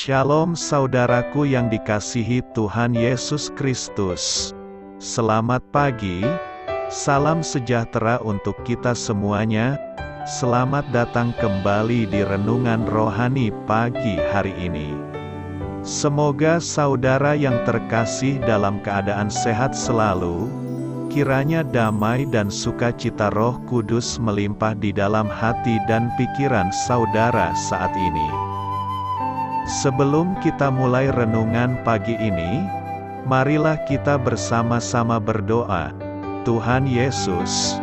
Shalom saudaraku yang dikasihi Tuhan Yesus Kristus. Selamat pagi, salam sejahtera untuk kita semuanya. Selamat datang kembali di Renungan Rohani pagi hari ini. Semoga saudara yang terkasih dalam keadaan sehat selalu. Kiranya damai dan sukacita Roh Kudus melimpah di dalam hati dan pikiran saudara saat ini. Sebelum kita mulai renungan pagi ini, marilah kita bersama-sama berdoa. Tuhan Yesus,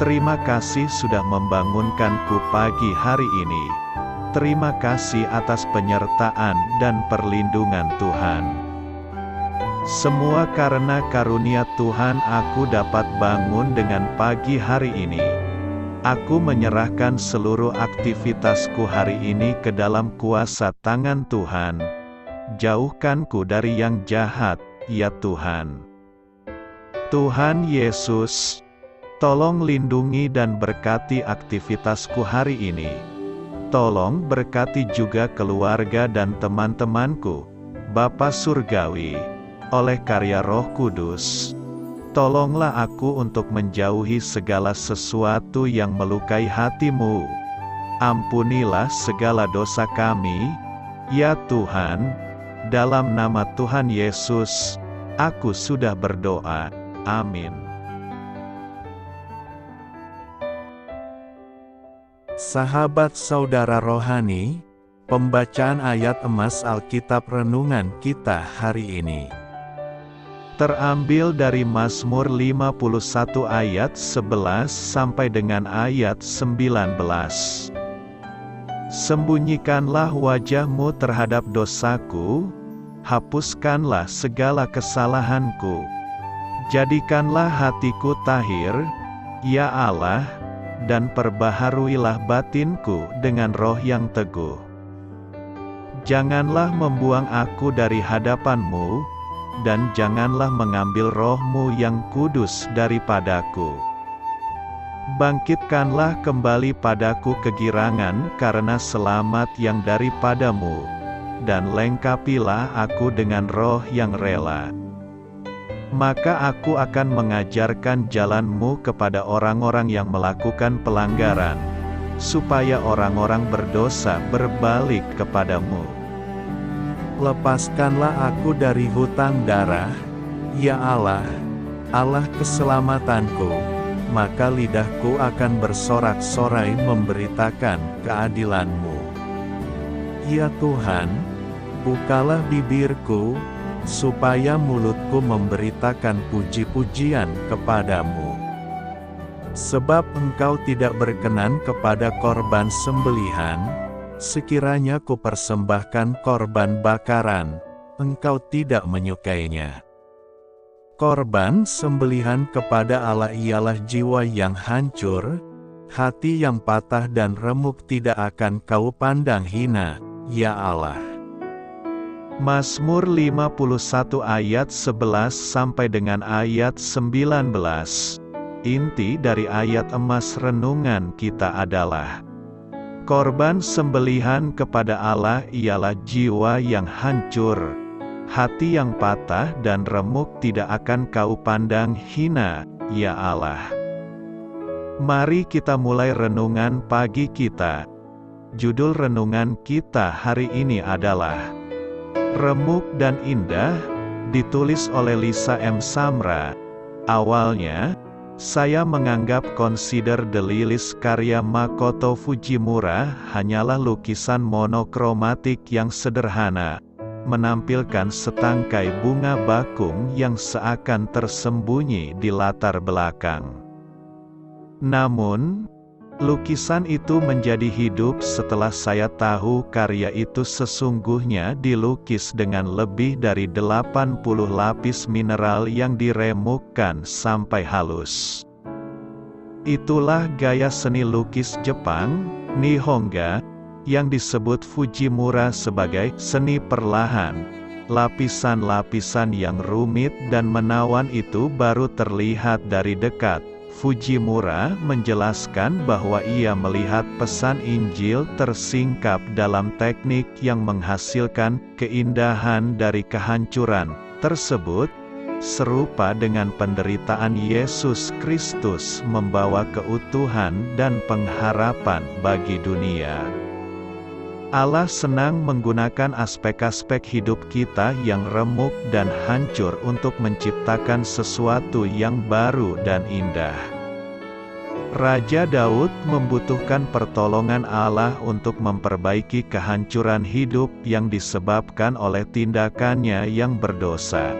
terima kasih sudah membangunkanku pagi hari ini. Terima kasih atas penyertaan dan perlindungan Tuhan. Semua karena karunia Tuhan aku dapat bangun dengan pagi hari ini. Aku menyerahkan seluruh aktivitasku hari ini ke dalam kuasa tangan Tuhan. Jauhkanku dari yang jahat, ya Tuhan. Tuhan Yesus, tolong lindungi dan berkati aktivitasku hari ini. Tolong berkati juga keluarga dan teman-temanku, Bapa Surgawi, oleh karya Roh Kudus. Tolonglah aku untuk menjauhi segala sesuatu yang melukai hati-Mu. Ampunilah segala dosa kami, ya Tuhan. Dalam nama Tuhan Yesus, aku sudah berdoa. Amin. Sahabat saudara rohani, pembacaan ayat emas Alkitab renungan kita hari ini terambil dari Mazmur 51 ayat 11 sampai dengan ayat 19. Sembunyikanlah wajah-Mu terhadap dosaku, hapuskanlah segala kesalahanku. Jadikanlah hatiku tahir, ya Allah, dan perbaharuilah batinku dengan roh yang teguh. Janganlah membuang aku dari hadapan-Mu, dan janganlah mengambil Roh-Mu yang kudus daripadaku. Bangkitkanlah kembali padaku kegirangan karena selamat yang daripada-Mu, dan lengkapilah aku dengan roh yang rela. Maka aku akan mengajarkan jalan-Mu kepada orang-orang yang melakukan pelanggaran, supaya orang-orang berdosa berbalik kepada-Mu. Lepaskanlah aku dari hutang darah, ya Allah, Allah keselamatanku, maka lidahku akan bersorak-sorai memberitakan keadilan-Mu. Ya Tuhan, bukalah bibirku, supaya mulutku memberitakan puji-pujian kepada-Mu. Sebab Engkau tidak berkenan kepada korban sembelihan, sekiranya ku persembahkan korban bakaran, Engkau tidak menyukainya. Korban sembelihan kepada Allah ialah jiwa yang hancur, hati yang patah dan remuk tidak akan Kau pandang hina, ya Allah. Mazmur 51 ayat 11 sampai dengan ayat 19. Inti dari ayat emas renungan kita adalah korban sembelihan kepada Allah ialah jiwa yang hancur, hati yang patah dan remuk tidak akan Kau pandang hina, ya Allah. Mari kita mulai renungan pagi kita. Judul renungan kita hari ini adalah Remuk dan Indah, ditulis oleh Lisa M. Samra. Awalnya, saya menganggap Consider the Lilies karya Makoto Fujimura hanyalah lukisan monokromatik yang sederhana, menampilkan setangkai bunga bakung yang seakan tersembunyi di latar belakang. Namun, lukisan itu menjadi hidup setelah saya tahu karya itu sesungguhnya dilukis dengan lebih dari 80 lapis mineral yang diremukkan sampai halus. Itulah gaya seni lukis Jepang, Nihonga, yang disebut Fujimura sebagai seni perlahan. Lapisan-lapisan yang rumit dan menawan itu baru terlihat dari dekat. Fujimura menjelaskan bahwa ia melihat pesan Injil tersingkap dalam teknik yang menghasilkan keindahan dari kehancuran tersebut, serupa dengan penderitaan Yesus Kristus membawa keutuhan dan pengharapan bagi dunia. Allah senang menggunakan aspek-aspek hidup kita yang remuk dan hancur untuk menciptakan sesuatu yang baru dan indah. Raja Daud membutuhkan pertolongan Allah untuk memperbaiki kehancuran hidup yang disebabkan oleh tindakannya yang berdosa.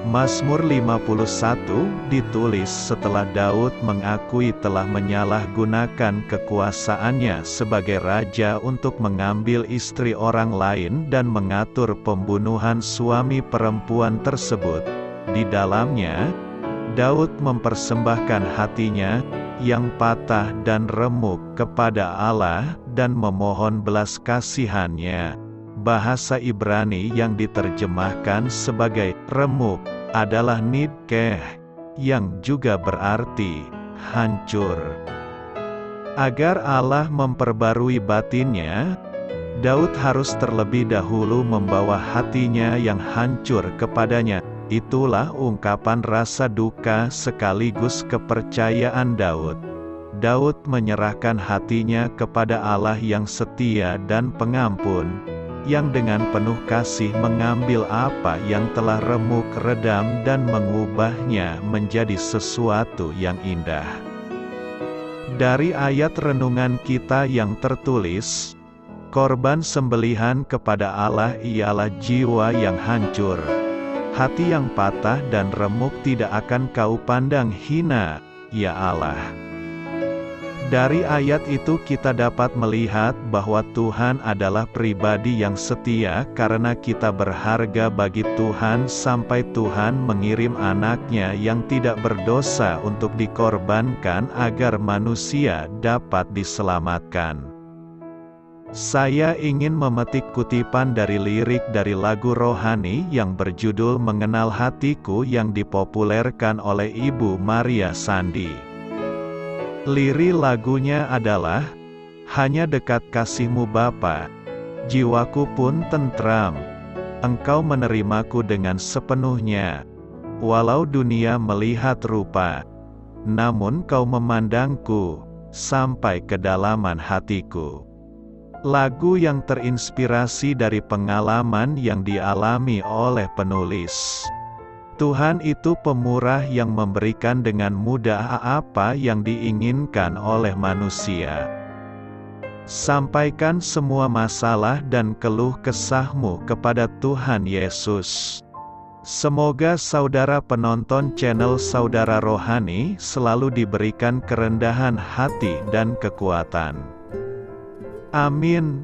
Mazmur 51 ditulis setelah Daud mengakui telah menyalahgunakan kekuasaannya sebagai raja untuk mengambil istri orang lain dan mengatur pembunuhan suami perempuan tersebut. Di dalamnya, Daud mempersembahkan hatinya yang patah dan remuk kepada Allah dan memohon belas kasihan-Nya. Bahasa Ibrani yang diterjemahkan sebagai remuk adalah nidkeh, yang juga berarti hancur. Agar Allah memperbarui batinnya, Daud harus terlebih dahulu membawa hatinya yang hancur kepadanya. Itulah ungkapan rasa duka sekaligus kepercayaan Daud. Daud menyerahkan hatinya kepada Allah yang setia dan pengampun, yang dengan penuh kasih mengambil apa yang telah remuk redam dan mengubahnya menjadi sesuatu yang indah. Dari ayat renungan kita yang tertulis, korban sembelihan kepada Allah ialah jiwa yang hancur. Hati yang patah dan remuk tidak akan Kau pandang hina, ya Allah. Dari ayat itu kita dapat melihat bahwa Tuhan adalah pribadi yang setia karena kita berharga bagi Tuhan sampai Tuhan mengirim anaknya yang tidak berdosa untuk dikorbankan agar manusia dapat diselamatkan. Saya ingin memetik kutipan dari lirik dari lagu rohani yang berjudul Mengenal Hatiku yang dipopulerkan oleh Ibu Maria Sandi. Lirik lagunya adalah, hanya dekat kasih-Mu Bapa, jiwaku pun tentram, Engkau menerimaku dengan sepenuhnya, walau dunia melihat rupa, namun Kau memandangku, sampai kedalaman hatiku. Lagu yang terinspirasi dari pengalaman yang dialami oleh penulis. Tuhan itu pemurah yang memberikan dengan mudah apa yang diinginkan oleh manusia. Sampaikan semua masalah dan keluh kesahmu kepada Tuhan Yesus. Semoga saudara penonton channel Saudara Rohani selalu diberikan kerendahan hati dan kekuatan. Amin.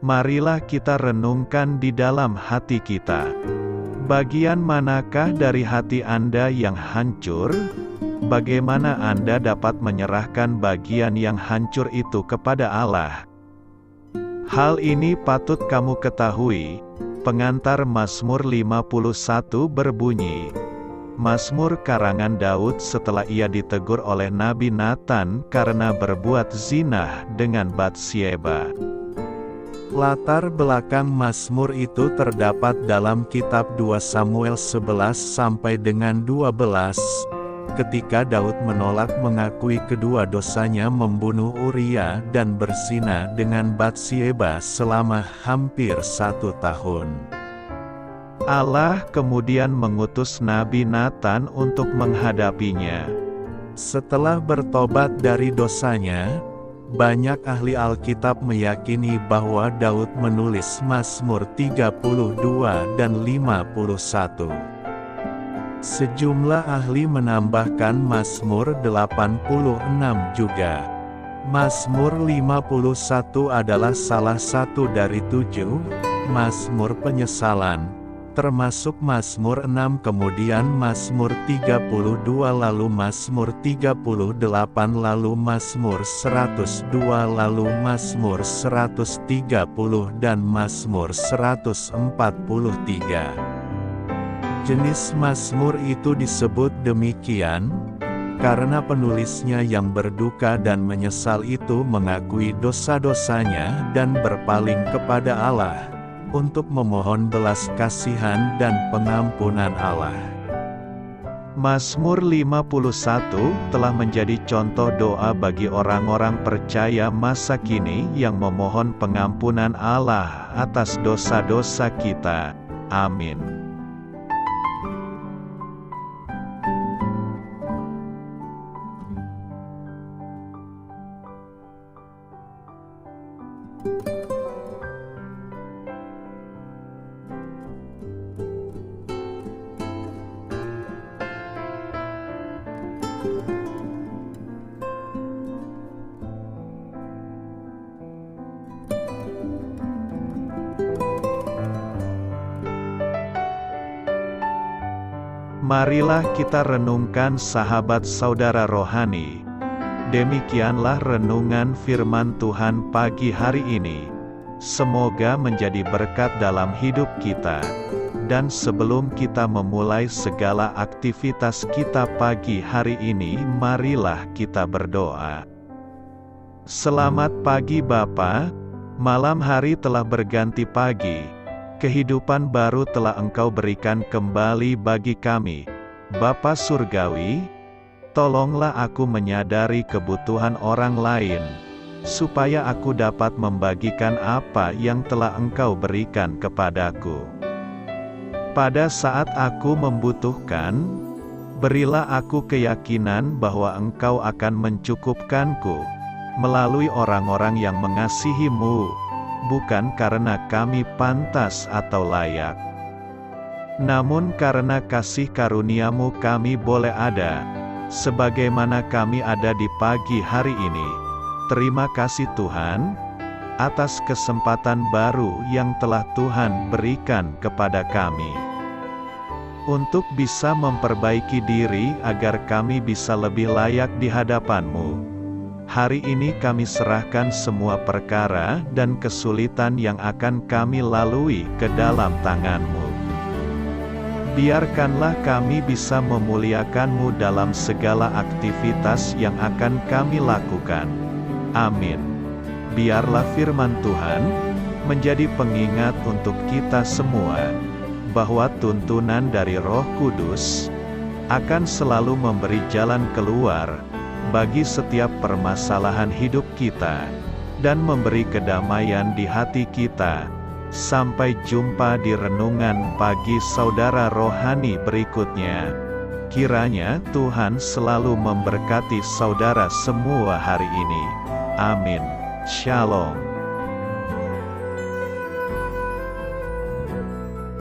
Marilah kita renungkan di dalam hati kita. Bagian manakah dari hati Anda yang hancur? Bagaimana Anda dapat menyerahkan bagian yang hancur itu kepada Allah? Hal ini patut kamu ketahui. Pengantar Mazmur 51 berbunyi, Mazmur karangan Daud setelah ia ditegur oleh Nabi Nathan karena berbuat zinah dengan Batsyeba. Latar belakang Mazmur itu terdapat dalam kitab 2 Samuel 11 sampai dengan 12, ketika Daud menolak mengakui kedua dosanya membunuh Uria dan berzina dengan Batsyeba selama hampir 1 tahun. Allah kemudian mengutus Nabi Nathan untuk menghadapinya. Setelah bertobat dari dosanya, banyak ahli Alkitab meyakini bahwa Daud menulis Mazmur 32 dan 51. Sejumlah ahli menambahkan Mazmur 86 juga. Mazmur 51 adalah salah satu dari 7 Mazmur penyesalan, termasuk Mazmur 6 kemudian Mazmur 32 lalu Mazmur 38 lalu Mazmur 102 lalu Mazmur 130 dan Mazmur 143. Jenis Mazmur itu disebut demikian, Karena penulisnya yang berduka dan menyesal itu mengakui dosa-dosanya dan berpaling kepada Allah, untuk memohon belas kasihan dan pengampunan Allah. Mazmur 51 telah menjadi contoh doa bagi orang-orang percaya masa kini yang memohon pengampunan Allah atas dosa-dosa kita. Amin. Marilah kita renungkan sahabat saudara rohani. Demikianlah renungan firman Tuhan pagi hari ini. Semoga menjadi berkat dalam hidup kita. Dan sebelum kita memulai segala aktivitas kita pagi hari ini, marilah kita berdoa. Selamat pagi Bapa, malam hari telah berganti pagi. Kehidupan baru telah Engkau berikan kembali bagi kami. Bapa Surgawi, tolonglah aku menyadari kebutuhan orang lain, supaya aku dapat membagikan apa yang telah Engkau berikan kepadaku. Pada saat aku membutuhkan, berilah aku keyakinan bahwa Engkau akan mencukupkanku, melalui orang-orang yang mengasihi-Mu, bukan karena kami pantas atau layak, namun karena kasih karunia-Mu kami boleh ada, sebagaimana kami ada di pagi hari ini. Terima kasih Tuhan, atas kesempatan baru yang telah Tuhan berikan kepada kami, untuk bisa memperbaiki diri agar kami bisa lebih layak di hadapan-Mu. Hari ini kami serahkan semua perkara dan kesulitan yang akan kami lalui ke dalam tangan-Mu. Biarkanlah kami bisa memuliakan-Mu dalam segala aktivitas yang akan kami lakukan. Amin. Biarlah firman Tuhan menjadi pengingat untuk kita semua, bahwa tuntunan dari Roh Kudus akan selalu memberi jalan keluar bagi setiap permasalahan hidup kita, dan memberi kedamaian di hati kita. Sampai jumpa di renungan pagi saudara rohani berikutnya. Kiranya Tuhan selalu memberkati saudara semua hari ini. Amin. Shalom.